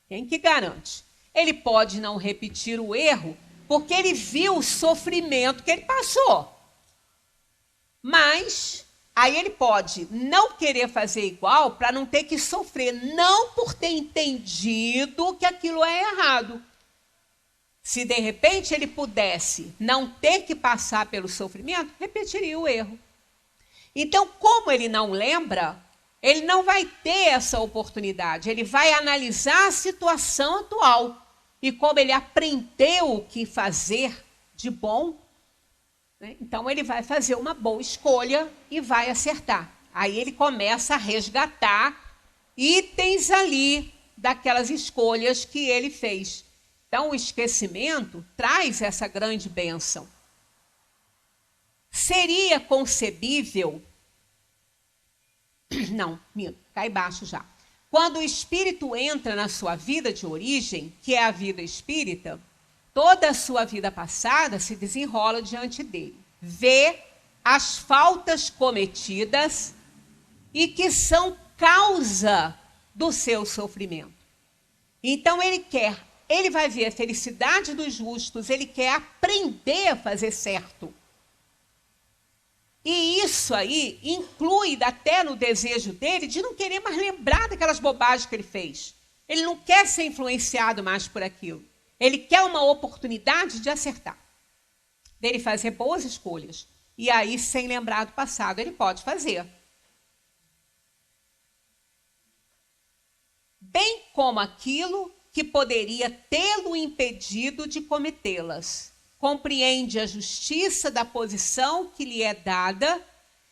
Quem que garante? Ele pode não repetir o erro porque ele viu o sofrimento que ele passou. Mas aí ele pode não querer fazer igual para não ter que sofrer, não por ter entendido que aquilo é errado. Se de repente ele pudesse não ter que passar pelo sofrimento, repetiria o erro. Então, como ele não lembra, ele não vai ter essa oportunidade. Ele vai analisar a situação atual. E como ele aprendeu o que fazer de bom, né, então ele vai fazer uma boa escolha e vai acertar. Aí ele começa a resgatar itens ali daquelas escolhas que ele fez. Então, o esquecimento traz essa grande bênção. Seria concebível... Não, cai baixo já. Quando o espírito entra na sua vida de origem, que é a vida espírita, toda a sua vida passada se desenrola diante dele. Vê as faltas cometidas e que são causa do seu sofrimento. Então, ele vai ver a felicidade dos justos, ele quer aprender a fazer certo. E isso aí inclui até no desejo dele de não querer mais lembrar daquelas bobagens que ele fez. Ele não quer ser influenciado mais por aquilo. Ele quer uma oportunidade de acertar, dele fazer boas escolhas. E aí, sem lembrar do passado, ele pode fazer. Bem como aquilo que poderia tê-lo impedido de cometê-las. Compreende a justiça da posição que lhe é dada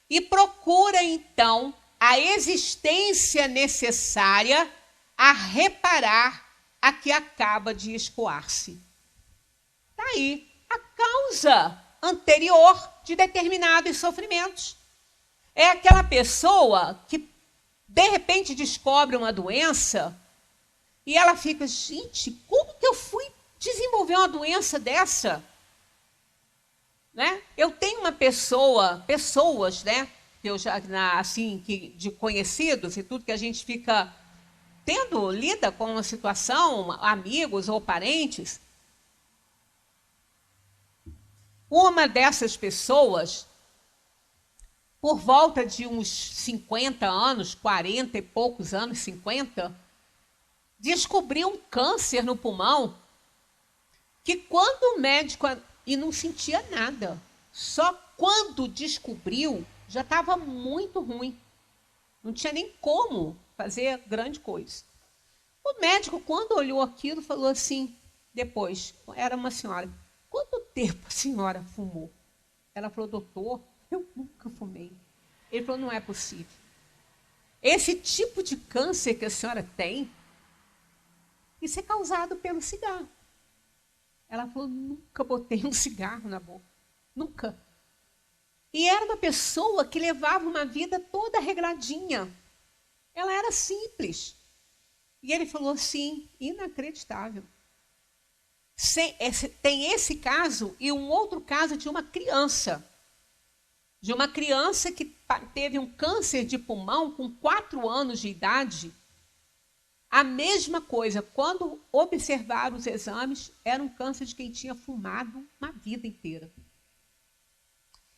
e procura, então, a existência necessária a reparar a que acaba de escoar-se. Está aí a causa anterior de determinados sofrimentos. É aquela pessoa que, de repente, descobre uma doença e ela fica, gente, como que eu fui desenvolver uma doença dessa? Né? Eu tenho uma pessoas, né, que eu já, assim, de conhecidos e tudo, que a gente fica lida com uma situação, amigos ou parentes. Uma dessas pessoas, por volta de uns 50 anos, 40 e poucos anos, 50, descobriu um câncer no pulmão, que quando o médico... E não sentia nada. Só quando descobriu, já estava muito ruim. Não tinha nem como fazer grande coisa. O médico, quando olhou aquilo, falou assim, depois, era uma senhora, quanto tempo a senhora fumou? Ela falou, doutor, eu nunca fumei. Ele falou, não é possível. Esse tipo de câncer que a senhora tem, isso é causado pelo cigarro. Ela falou, nunca botei um cigarro na boca. Nunca. E era uma pessoa que levava uma vida toda regradinha. Ela era simples. E ele falou assim, inacreditável. Tem esse caso e um outro caso de uma criança. De uma criança que teve um câncer de pulmão com 4 anos de idade. A mesma coisa, quando observaram os exames, era um câncer de quem tinha fumado uma vida inteira.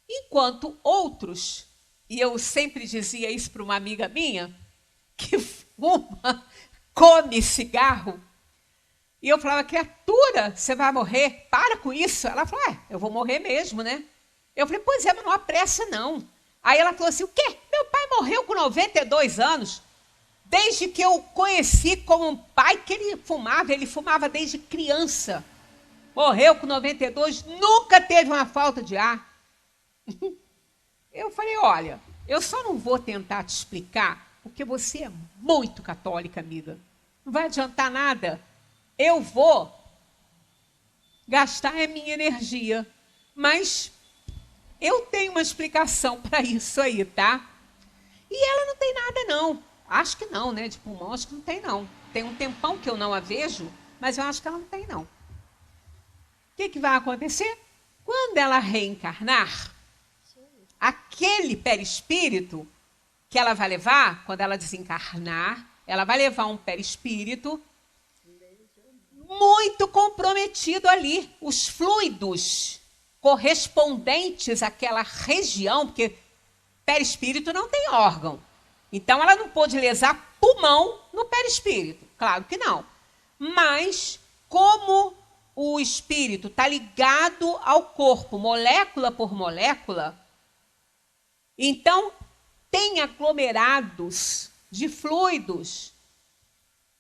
Enquanto outros, e eu sempre dizia isso para uma amiga minha, que fuma, come cigarro, e eu falava, criatura, você vai morrer, para com isso. Ela falou, eu vou morrer mesmo, né? Eu falei, pois é, mas não há pressa não. Aí ela falou assim, o quê? Meu pai morreu com 92 anos. Desde que eu conheci como um pai que ele fumava desde criança. Morreu com 92, nunca teve uma falta de ar. Eu falei, olha, eu só não vou tentar te explicar, porque você é muito católica, amiga. Não vai adiantar nada. Eu vou gastar a minha energia. Mas eu tenho uma explicação para isso aí, tá? E ela não tem nada, não. Acho que não, né? De pulmão, acho que não tem, não. Tem um tempão que eu não a vejo, mas eu acho que ela não tem, não. O que vai acontecer? Quando ela reencarnar, aquele perispírito que ela vai levar, quando ela desencarnar, ela vai levar um perispírito muito comprometido ali. Os fluidos correspondentes àquela região, porque Perispírito não tem órgão. Então, ela não pôde lesar pulmão no perispírito. Claro que não. Mas, como o espírito está ligado ao corpo, molécula por molécula, então tem aglomerados de fluidos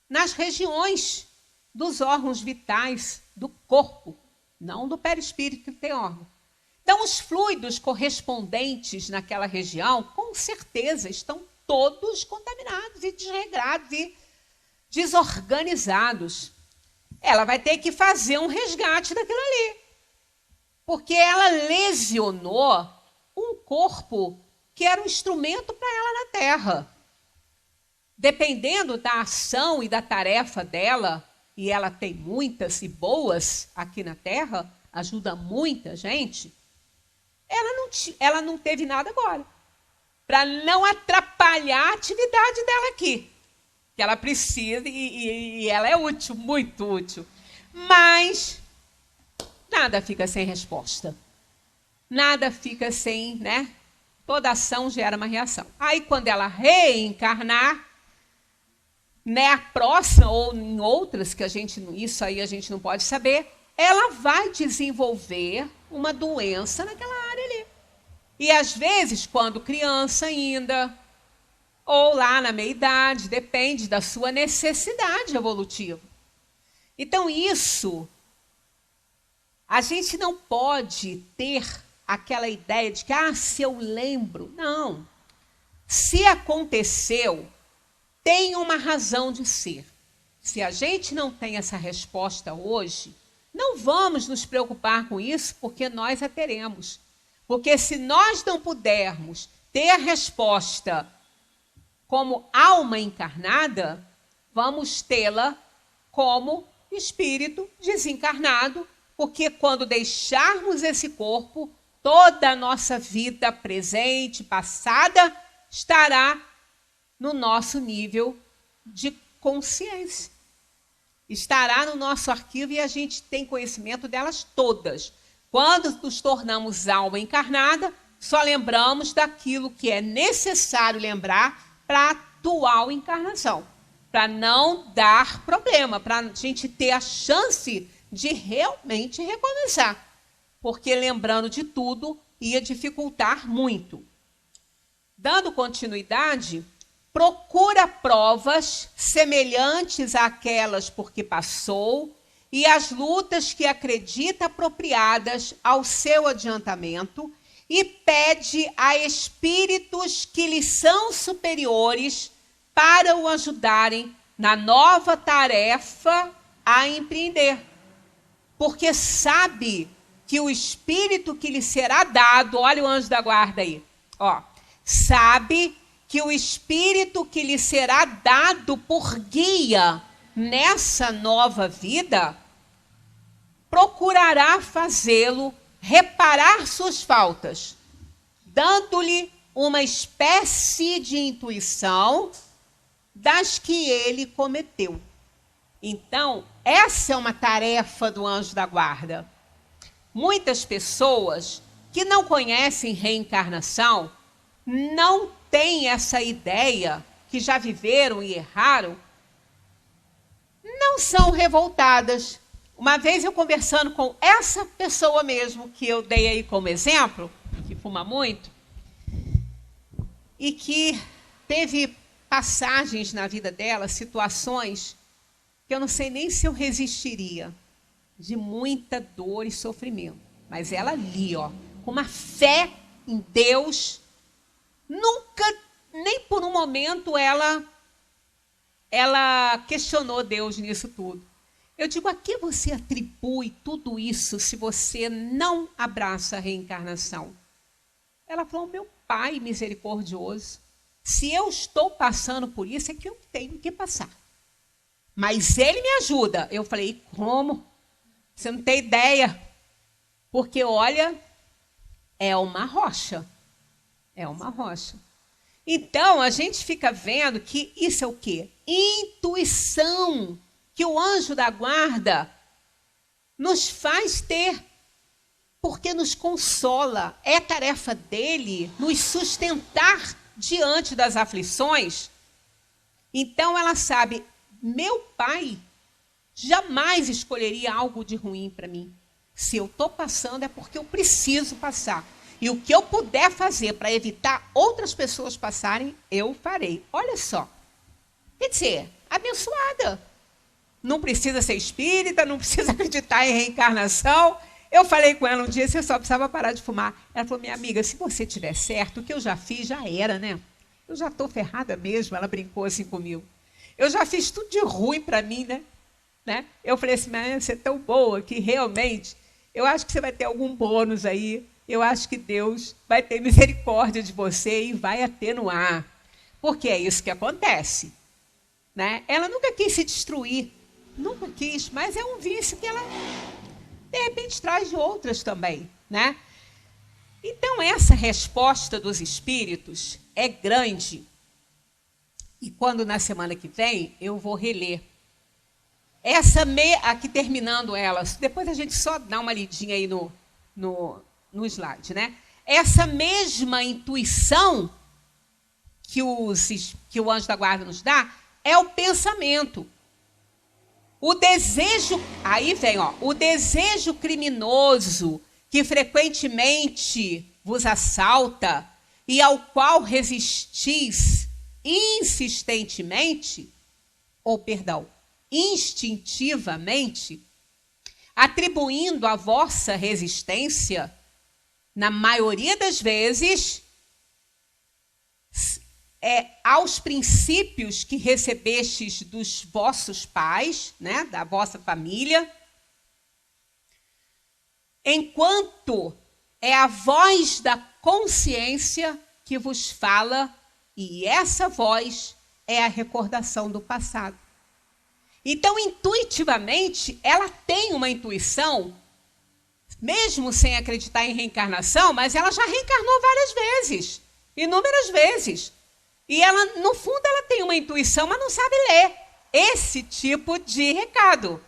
nas regiões dos órgãos vitais do corpo, não do perispírito que tem órgão. Então, os fluidos correspondentes naquela região, com certeza, estão todos contaminados e desregrados e desorganizados. Ela vai ter que fazer um resgate daquilo ali, porque ela lesionou um corpo que era um instrumento para ela na Terra. Dependendo da ação e da tarefa dela, e ela tem muitas e boas aqui na Terra, ajuda muita gente, ela não teve nada agora, para não atrapalhar a atividade dela aqui, que ela precisa e ela é útil, muito útil. Mas nada fica sem resposta. Nada fica sem, né? Toda ação gera uma reação. Aí, quando ela reencarnar, né, a próxima ou em outras que isso aí a gente não pode saber, ela vai desenvolver uma doença naquela área ali. E às vezes, quando criança ainda, ou lá na meia-idade, depende da sua necessidade evolutiva. Então, isso, a gente não pode ter aquela ideia de que, se eu lembro. Não. Se aconteceu, tem uma razão de ser. Se a gente não tem essa resposta hoje, não vamos nos preocupar com isso, porque nós a teremos. Porque se nós não pudermos ter a resposta como alma encarnada, vamos tê-la como espírito desencarnado, porque quando deixarmos esse corpo, toda a nossa vida presente, passada, estará no nosso nível de consciência. Estará no nosso arquivo e a gente tem conhecimento delas todas. Quando nos tornamos alma encarnada, só lembramos daquilo que é necessário lembrar para a atual encarnação, para não dar problema, para a gente ter a chance de realmente recomeçar. Porque lembrando de tudo ia dificultar muito. Dando continuidade, procura provas semelhantes àquelas por que passou e as lutas que acredita apropriadas ao seu adiantamento e pede a espíritos que lhe são superiores para o ajudarem na nova tarefa a empreender. Porque sabe que o espírito que lhe será dado, olha o anjo da guarda aí, sabe que o espírito que lhe será dado por guia nessa nova vida, procurará fazê-lo reparar suas faltas, dando-lhe uma espécie de intuição das que ele cometeu. Então, essa é uma tarefa do anjo da guarda. Muitas pessoas que não conhecem reencarnação não têm essa ideia, que já viveram e erraram, não são revoltadas. Uma vez eu conversando com essa pessoa mesmo, que eu dei aí como exemplo, que fuma muito, e que teve passagens na vida dela, situações que eu não sei nem se eu resistiria, de muita dor e sofrimento. Mas ela ali, com uma fé em Deus, nunca, nem por um momento, ela questionou Deus nisso tudo. Eu digo, a que você atribui tudo isso se você não abraça a reencarnação? Ela falou, meu Pai misericordioso, se eu estou passando por isso, é que eu tenho que passar. Mas Ele me ajuda. Eu falei, como? Você não tem ideia. Porque, olha, é uma rocha. É uma rocha. Então, a gente fica vendo que isso é o quê? Intuição que o anjo da guarda nos faz ter. porque nos consola. É tarefa dele nos sustentar diante das aflições. Então ela sabe, meu pai jamais escolheria algo de ruim para mim. Se eu estou passando é porque eu preciso passar. E o que eu puder fazer para evitar outras pessoas passarem, eu farei. Olha só. Quer dizer, abençoada. Não precisa ser espírita, não precisa acreditar em reencarnação. Eu falei com ela um dia, você só precisava parar de fumar. Ela falou, minha amiga, se você tiver certo, o que eu já fiz já era, né? Eu já estou ferrada mesmo. Ela brincou assim comigo. Eu já fiz tudo de ruim para mim, né? Eu falei assim, mas você é tão boa que realmente, eu acho que você vai ter algum bônus aí. Eu acho que Deus vai ter misericórdia de você e vai atenuar. Porque é isso que acontece. Né? Ela nunca quis se destruir. Nunca quis, mas é um vício que ela, de repente, traz de outras também. Né? Então, essa resposta dos espíritos é grande. E quando, na semana que vem, eu vou reler. Aqui terminando ela, depois a gente só dá uma lidinha aí no slide, né? Essa mesma intuição que o anjo da guarda nos dá é o pensamento. O desejo, aí vem, o desejo criminoso que frequentemente vos assalta e ao qual resistis instintivamente, atribuindo a vossa resistência, na maioria das vezes, aos princípios que recebestes dos vossos pais, né, da vossa família, enquanto é a voz da consciência que vos fala, e essa voz é a recordação do passado. Então, intuitivamente, ela tem uma intuição, mesmo sem acreditar em reencarnação, mas ela já reencarnou várias vezes, inúmeras vezes. E ela, no fundo, ela tem uma intuição, mas não sabe ler esse tipo de recado.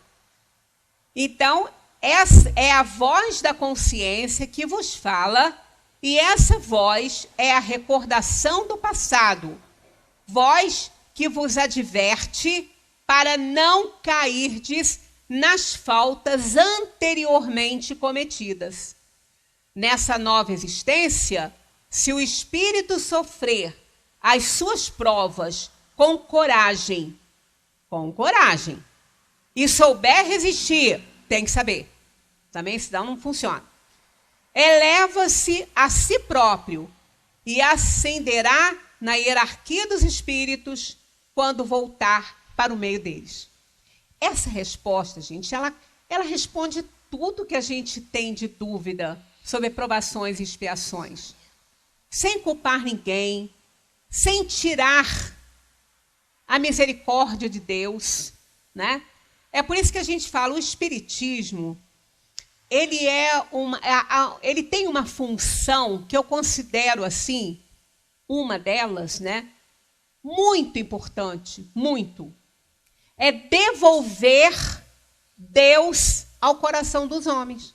Então, essa é a voz da consciência que vos fala, e essa voz é a recordação do passado. Voz que vos adverte para não cairdes nas faltas anteriormente cometidas. Nessa nova existência, se o espírito sofrer as suas provas com coragem, e souber resistir, tem que saber, também senão não funciona, eleva-se a si próprio e ascenderá na hierarquia dos espíritos quando voltar para o meio deles. Essa resposta, gente, ela responde tudo que a gente tem de dúvida sobre provações e expiações, sem culpar ninguém, sem tirar a misericórdia de Deus, né? É por isso que a gente fala, o espiritismo, ele tem uma função que eu considero assim, uma delas, né? Muito importante, muito. É devolver Deus ao coração dos homens.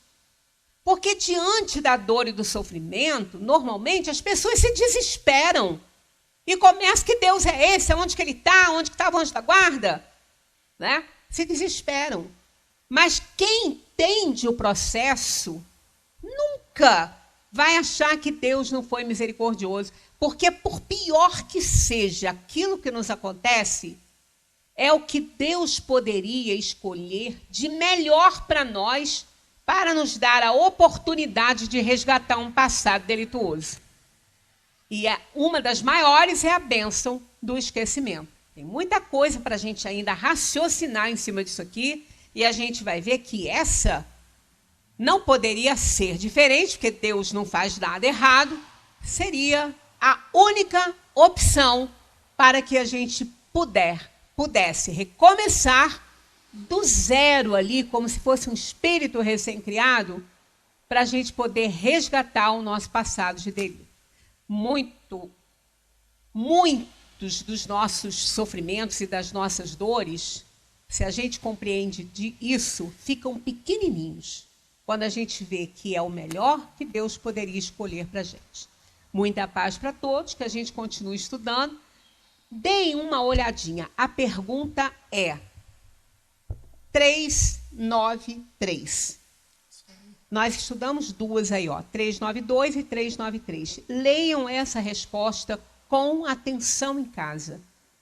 Porque diante da dor e do sofrimento, normalmente as pessoas se desesperam. E começa, que Deus é esse? Onde que ele está? Onde que estava o anjo da guarda? Né? Se desesperam. Mas quem entende o processo nunca vai achar que Deus não foi misericordioso. Porque por pior que seja aquilo que nos acontece, é o que Deus poderia escolher de melhor para nós, para nos dar a oportunidade de resgatar um passado delituoso. E uma das maiores é a bênção do esquecimento. Tem muita coisa para a gente ainda raciocinar em cima disso aqui, e a gente vai ver que essa não poderia ser diferente, porque Deus não faz nada errado, seria a única opção para que a gente pudesse recomeçar do zero ali, como se fosse um espírito recém-criado, para a gente poder resgatar o nosso passado de delito. Muitos dos nossos sofrimentos e das nossas dores, se a gente compreende isso, ficam pequenininhos quando a gente vê que é o melhor que Deus poderia escolher para a gente. Muita paz para todos, que a gente continue estudando. Deem uma olhadinha. A pergunta é 393. Nós estudamos duas aí, ó, 392 e 393. Leiam essa resposta com atenção em casa,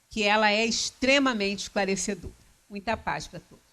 que ela é extremamente esclarecedora. Muita paz para todos.